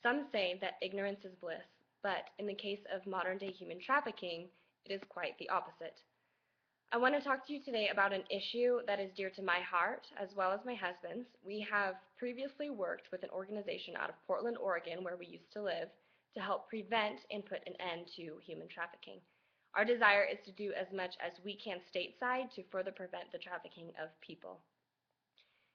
Some say that ignorance is bliss, but in the case of modern-day human trafficking, it is quite the opposite. I want to talk to you today about an issue that is dear to my heart as well as my husband's. We have previously worked with an organization out of Portland, Oregon, where we used to live, to help prevent and put an end to human trafficking. Our desire is to do as much as we can stateside to further prevent the trafficking of people.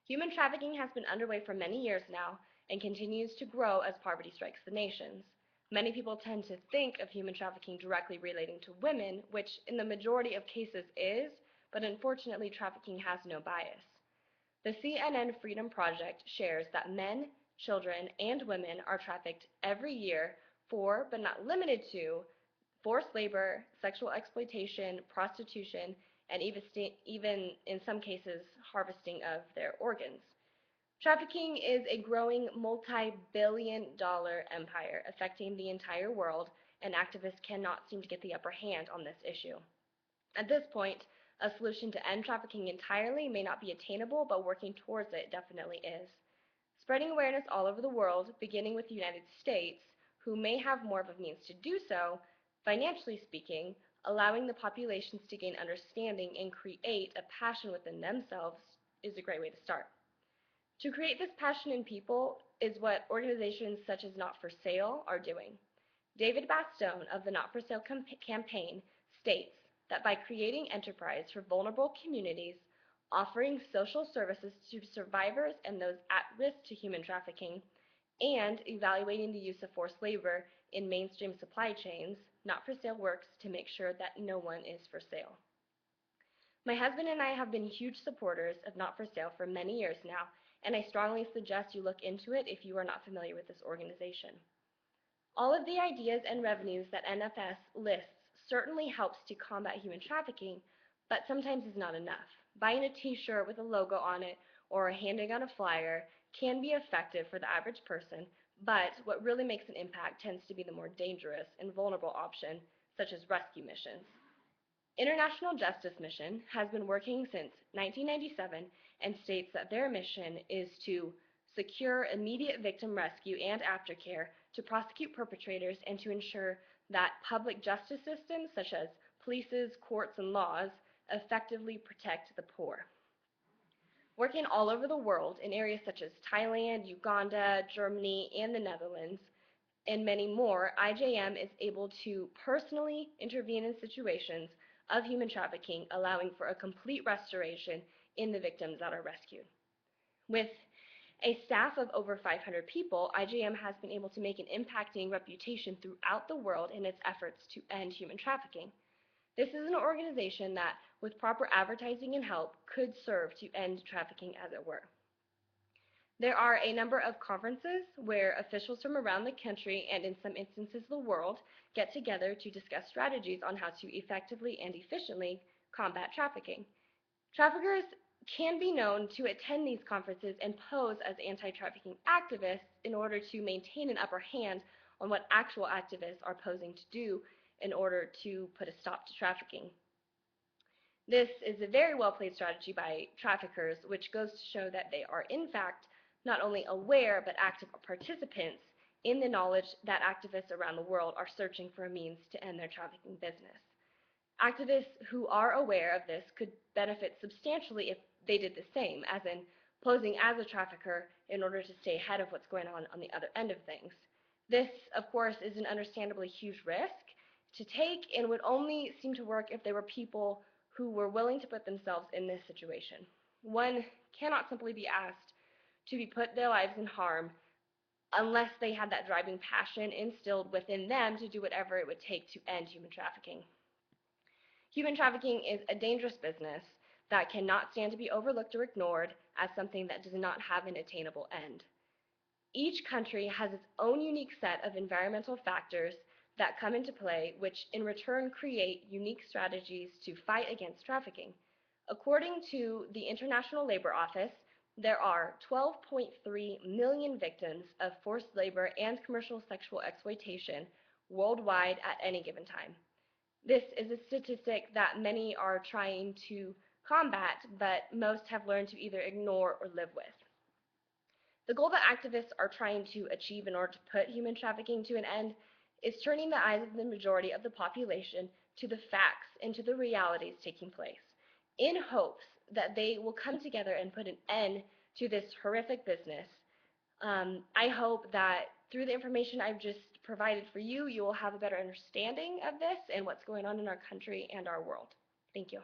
Human trafficking has been underway for many years now and continues to grow as poverty strikes the nations. Many people tend to think of human trafficking directly relating to women, which in the majority of cases is, but unfortunately trafficking has no bias. The CNN Freedom Project shares that men, children, and women are trafficked every year for, but not limited to, forced labor, sexual exploitation, prostitution, and even in some cases, harvesting of their organs. Trafficking is a growing multi-billion-dollar empire affecting the entire world, and activists cannot seem to get the upper hand on this issue. At this point, a solution to end trafficking entirely may not be attainable, but working towards it definitely is. Spreading awareness all over the world, beginning with the United States, who may have more of a means to do so, financially speaking, allowing the populations to gain understanding and create a passion within themselves is a great way to start. To create this passion in people is what organizations such as Not for Sale are doing. David Bastone of the Not for Sale campaign states that by creating enterprise for vulnerable communities, offering social services to survivors and those at risk to human trafficking, and evaluating the use of forced labor in mainstream supply chains, Not for Sale works to make sure that no one is for sale. My husband and I have been huge supporters of Not for Sale for many years now, and I strongly suggest you look into it if you are not familiar with this organization. All of the ideas and revenues that NFS lists certainly helps to combat human trafficking, but sometimes is not enough. Buying a t-shirt with a logo on it or handing out a flyer can be effective for the average person, but what really makes an impact tends to be the more dangerous and vulnerable option, such as rescue missions. International Justice Mission has been working since 1997 and states that their mission is to secure immediate victim rescue and aftercare, to prosecute perpetrators, and to ensure that public justice systems such as polices, courts, and laws effectively protect the poor. Working all over the world in areas such as Thailand, Uganda, Germany, and the Netherlands, and many more, IJM is able to personally intervene in situations of human trafficking, allowing for a complete restoration in the victims that are rescued. With a staff of over 500 people, IJM has been able to make an impacting reputation throughout the world in its efforts to end human trafficking. This is an organization that, with proper advertising and help, could serve to end trafficking as it were. There are a number of conferences where officials from around the country and in some instances the world get together to discuss strategies on how to effectively and efficiently combat trafficking. Traffickers can be known to attend these conferences and pose as anti-trafficking activists in order to maintain an upper hand on what actual activists are posing to do in order to put a stop to trafficking. This is a very well-played strategy by traffickers, which goes to show that they are in fact not only aware but active participants in the knowledge that activists around the world are searching for a means to end their trafficking business. Activists who are aware of this could benefit substantially if they did the same, as in posing as a trafficker in order to stay ahead of what's going on the other end of things. This, of course, is an understandably huge risk to take and would only seem to work if there were people who were willing to put themselves in this situation. One cannot simply be asked to be put their lives in harm unless they had that driving passion instilled within them to do whatever it would take to end human trafficking. Human trafficking is a dangerous business that cannot stand to be overlooked or ignored as something that does not have an attainable end. Each country has its own unique set of environmental factors that come into play, which in return create unique strategies to fight against trafficking. According to the International Labor Office, there are 12.3 million victims of forced labor and commercial sexual exploitation worldwide at any given time. This is a statistic that many are trying to combat, but most have learned to either ignore or live with. The goal that activists are trying to achieve in order to put human trafficking to an end is turning the eyes of the majority of the population to the facts and to the realities taking place, in hopes that they will come together and put an end to this horrific business. I hope that through the information I've just provided for you, you will have a better understanding of this and what's going on in our country and our world. Thank you.